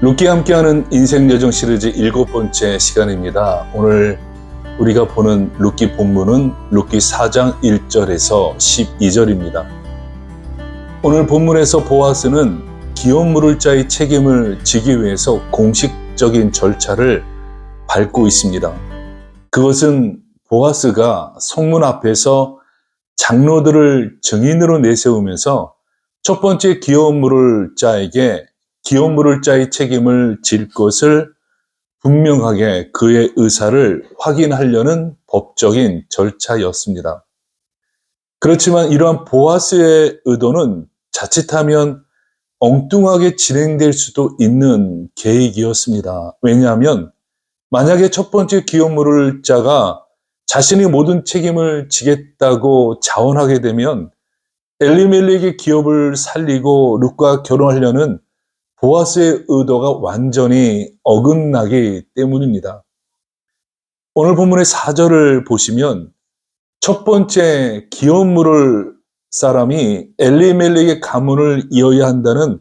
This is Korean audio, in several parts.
룻기 함께하는 인생여정 시리즈 7번째 시간입니다. 오늘 우리가 보는 룻기 본문은 룻기 4장 1절에서 12절입니다. 오늘 본문에서 보아스는 기업 물을 자의 책임을 지기 위해서 공식적인 절차를 밟고 있습니다. 그것은 보아스가 성문 앞에서 장로들을 증인으로 내세우면서 첫 번째 기업 물을 자에게 기업 물을 자의 책임을 질 것을 분명하게 그의 의사를 확인하려는 법적인 절차였습니다. 그렇지만 이러한 보아스의 의도는 자칫하면 엉뚱하게 진행될 수도 있는 계획이었습니다. 왜냐하면 만약에 첫 번째 기업 물을 자가 자신이 모든 책임을 지겠다고 자원하게 되면 엘리멜렉의 기업을 살리고 룻과 결혼하려는 보아스의 의도가 완전히 어긋나기 때문입니다. 오늘 본문의 4절을 보시면 첫 번째 기업 물을 사람이 엘리멜렉의 가문을 이어야 한다는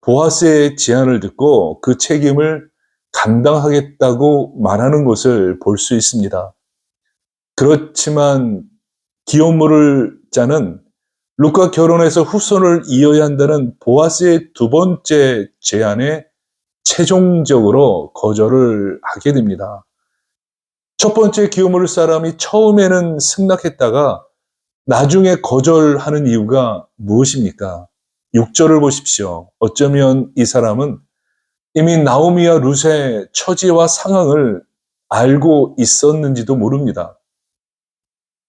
보아스의 제안을 듣고 그 책임을 감당하겠다고 말하는 것을 볼 수 있습니다. 그렇지만 기업 물을 자는 룻과 결혼해서 후손을 이어야 한다는 보아스의 두 번째 제안에 최종적으로 거절을 하게 됩니다. 첫 번째 기업 물을 사람이 처음에는 승낙했다가 나중에 거절하는 이유가 무엇입니까? 6절을 보십시오. 어쩌면 이 사람은 이미 나오미와 룻의 처지와 상황을 알고 있었는지도 모릅니다.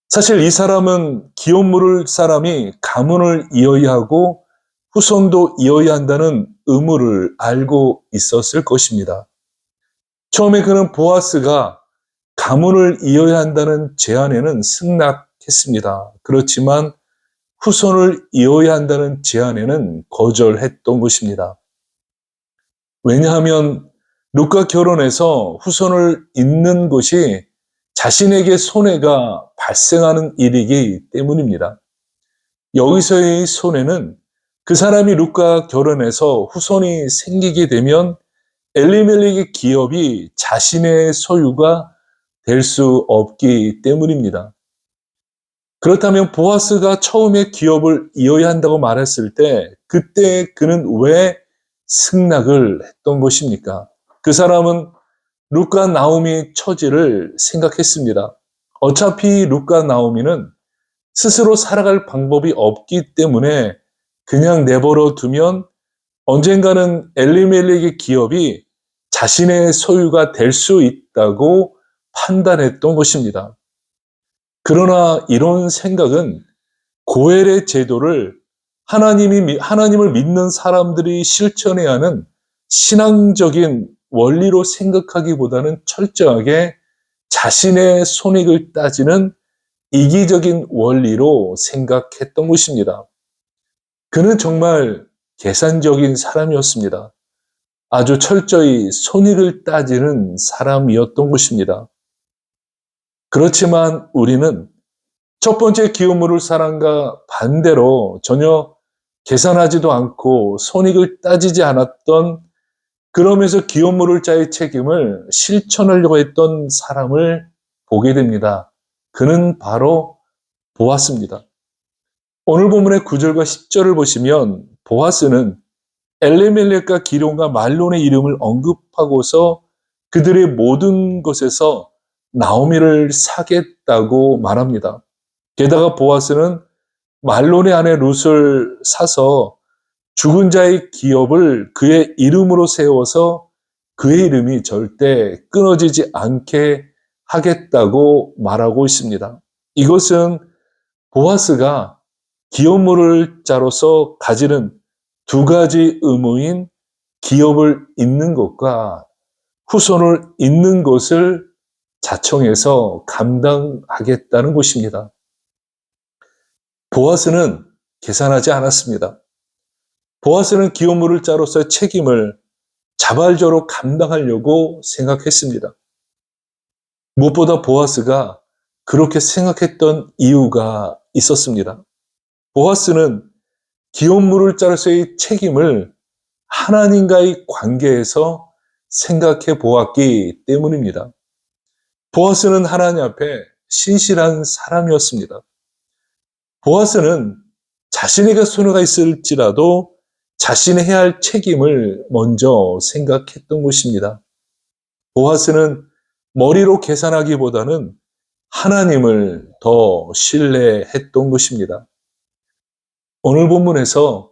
사실 이 사람은 기업 물을 사람이 가문을 이어야 하고 후손도 이어야 한다는 의무를 알고 있었을 것입니다. 처음에 그는 보아스가 가문을 이어야 한다는 제안에는 승낙했습니다. 그렇지만 후손을 이어야 한다는 제안에는 거절했던 것입니다. 왜냐하면 룻과 결혼해서 후손을 잇는 것이 자신에게 손해가 발생하는 일이기 때문입니다. 여기서의 손해는 그 사람이 룻과 결혼해서 후손이 생기게 되면 엘리멜렉의 기업이 자신의 소유가 될 수 없기 때문입니다. 그렇다면 보아스가 처음에 기업을 이어야 한다고 말했을 때 그때 그는 왜 승낙을 했던 것입니까? 그 사람은 룻과 나오미의 처지를 생각했습니다. 어차피 룻과 나오미는 스스로 살아갈 방법이 없기 때문에 그냥 내버려 두면 언젠가는 엘리멜렉의 기업이 자신의 소유가 될 수 있다고 판단했던 것입니다. 그러나 이런 생각은 고엘의 제도를 하나님을 믿는 사람들이 실천해야 하는 신앙적인 원리로 생각하기보다는 철저하게 자신의 손익을 따지는 이기적인 원리로 생각했던 것입니다. 그는 정말 계산적인 사람이었습니다. 아주 철저히 손익을 따지는 사람이었던 것입니다. 그렇지만 우리는 첫 번째 기업 물을 사람과 반대로 전혀 계산하지도 않고 손익을 따지지 않았던, 그러면서 기업 물을 자의 책임을 실천하려고 했던 사람을 보게 됩니다. 그는 바로 보아스입니다. 오늘 본문의 9절과 10절을 보시면 보아스는 엘리멜렉과 기럯과 말론의 이름을 언급하고서 그들의 모든 것에서 나오미를 사겠다고 말합니다. 게다가 보아스는 말론의 아내 룻을 사서 죽은 자의 기업을 그의 이름으로 세워서 그의 이름이 절대 끊어지지 않게 하겠다고 말하고 있습니다. 이것은 보아스가 기업 물을 자로서 가지는 두 가지 의무인 기업을 잇는 것과 후손을 잇는 것을 자청해서 감당하겠다는 것입니다. 보아스는 계산하지 않았습니다. 보아스는 기업 물을 자로서의 책임을 자발적으로 감당하려고 생각했습니다. 무엇보다 보아스가 그렇게 생각했던 이유가 있었습니다. 보아스는 기업 물을 자로서의 책임을 하나님과의 관계에서 생각해 보았기 때문입니다. 보아스는 하나님 앞에 신실한 사람이었습니다. 보아스는 자신에게 손해가 있을지라도 자신이 해야 할 책임을 먼저 생각했던 것입니다. 보아스는 머리로 계산하기보다는 하나님을 더 신뢰했던 것입니다. 오늘 본문에서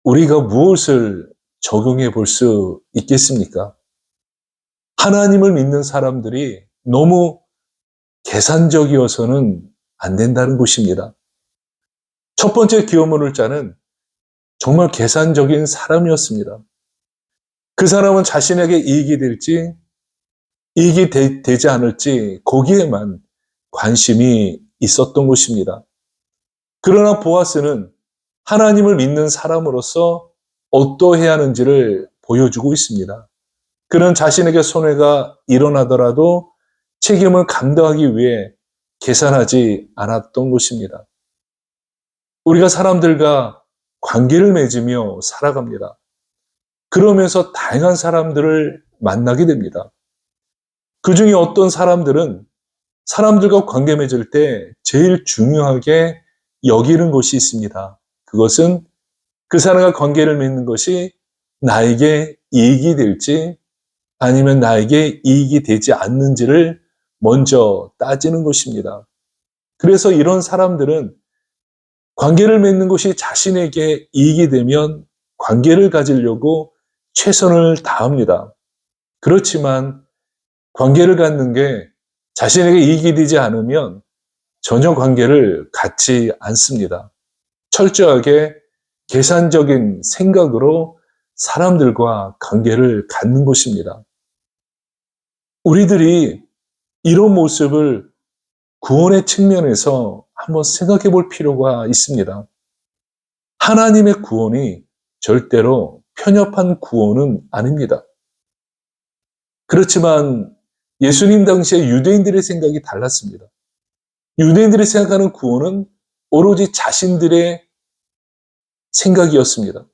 우리가 무엇을 적용해 볼 수 있겠습니까? 하나님을 믿는 사람들이 너무 계산적이어서는 안 된다는 것입니다. 첫 번째 기업문을 짜는 정말 계산적인 사람이었습니다. 그 사람은 자신에게 이익이 될지 이익이 되지 않을지 거기에만 관심이 있었던 것입니다. 그러나 보아스는 하나님을 믿는 사람으로서 어떠해야 하는지를 보여주고 있습니다. 그는 자신에게 손해가 일어나더라도 책임을 감당하기 위해 계산하지 않았던 것입니다. 우리가 사람들과 관계를 맺으며 살아갑니다. 그러면서 다양한 사람들을 만나게 됩니다. 그 중에 어떤 사람들은 사람들과 관계 맺을 때 제일 중요하게 여기는 것이 있습니다. 그것은 그 사람과 관계를 맺는 것이 나에게 이익이 될지 아니면 나에게 이익이 되지 않는지를 먼저 따지는 것입니다. 그래서 이런 사람들은 관계를 맺는 것이 자신에게 이익이 되면 관계를 가지려고 최선을 다합니다. 그렇지만 관계를 갖는 게 자신에게 이익이 되지 않으면 전혀 관계를 갖지 않습니다. 철저하게 계산적인 생각으로 사람들과 관계를 갖는 것입니다. 우리들이 이런 모습을 구원의 측면에서 한번 생각해 볼 필요가 있습니다. 하나님의 구원이 절대로 편협한 구원은 아닙니다. 그렇지만 예수님 당시에 유대인들의 생각이 달랐습니다. 유대인들이 생각하는 구원은 오로지 자신들의 생각이었습니다.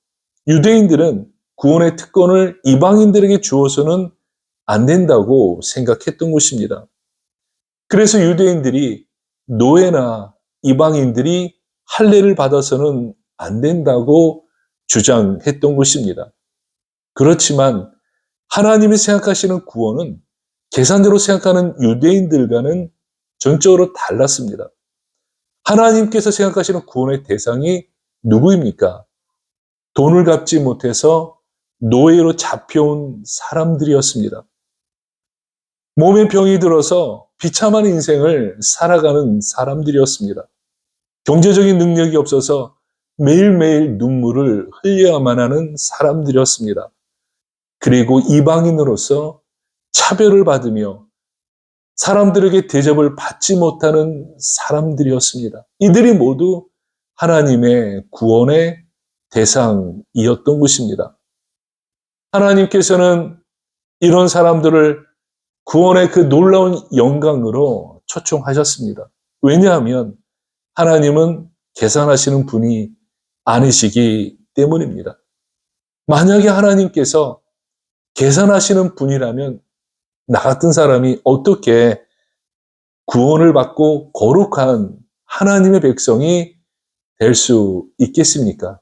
유대인들은 구원의 특권을 이방인들에게 주어서는 안 된다고 생각했던 것입니다. 그래서 유대인들이 노예나 이방인들이 할례를 받아서는 안 된다고 주장했던 것입니다. 그렇지만 하나님이 생각하시는 구원은 계산적으로 생각하는 유대인들과는 전적으로 달랐습니다. 하나님께서 생각하시는 구원의 대상이 누구입니까? 돈을 갚지 못해서 노예로 잡혀온 사람들이었습니다. 몸에 병이 들어서 비참한 인생을 살아가는 사람들이었습니다. 경제적인 능력이 없어서 매일매일 눈물을 흘려야만 하는 사람들이었습니다. 그리고 이방인으로서 차별을 받으며 사람들에게 대접을 받지 못하는 사람들이었습니다. 이들이 모두 하나님의 구원의 대상이었던 것입니다. 하나님께서는 이런 사람들을 구원의 그 놀라운 영광으로 초청하셨습니다. 왜냐하면 하나님은 계산하시는 분이 아니시기 때문입니다. 만약에 하나님께서 계산하시는 분이라면 나 같은 사람이 어떻게 구원을 받고 거룩한 하나님의 백성이 될 수 있겠습니까?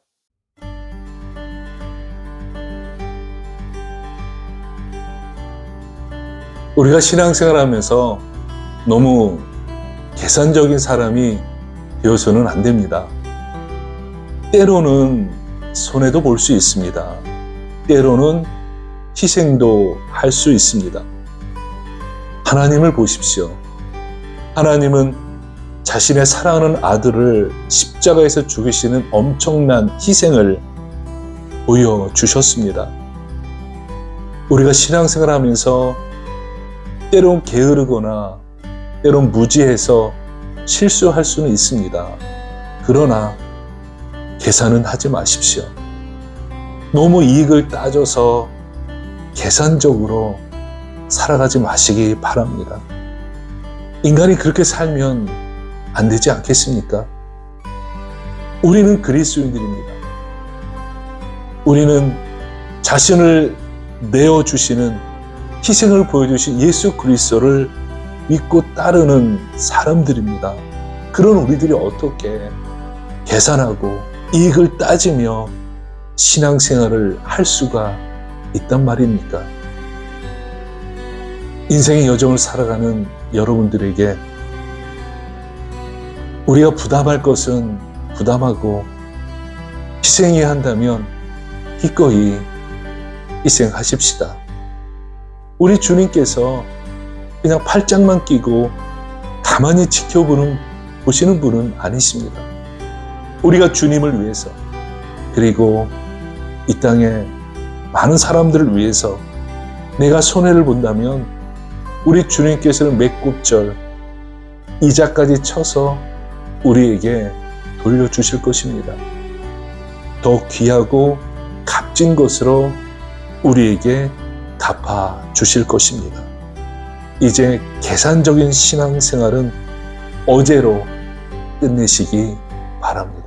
우리가 신앙생활하면서 너무 계산적인 사람이 되어서는 안 됩니다. 때로는 손해도 볼 수 있습니다. 때로는 희생도 할 수 있습니다. 하나님을 보십시오. 하나님은 자신의 사랑하는 아들을 십자가에서 죽이시는 엄청난 희생을 보여주셨습니다. 우리가 신앙생활하면서 때론 게으르거나 때론 무지해서 실수할 수는 있습니다. 그러나 계산은 하지 마십시오. 너무 이익을 따져서 계산적으로 살아가지 마시기 바랍니다. 인간이 그렇게 살면 안 되지 않겠습니까? 우리는 그리스도인들입니다. 우리는 자신을 내어주시는 희생을 보여주신 예수 그리스도를 믿고 따르는 사람들입니다. 그런 우리들이 어떻게 계산하고 이익을 따지며 신앙생활을 할 수가 있단 말입니까? 인생의 여정을 살아가는 여러분들에게 우리가 부담할 것은 부담하고 희생해야 한다면 기꺼이 희생하십시다. 우리 주님께서 그냥 팔짱만 끼고 가만히 보시는 분은 아니십니다. 우리가 주님을 위해서, 그리고 이 땅에 많은 사람들을 위해서 내가 손해를 본다면 우리 주님께서는 맥굽절 이자까지 쳐서 우리에게 돌려주실 것입니다. 더 귀하고 값진 것으로 우리에게 갚아주실 것입니다. 이제 계산적인 신앙생활은 어제로 끝내시기 바랍니다.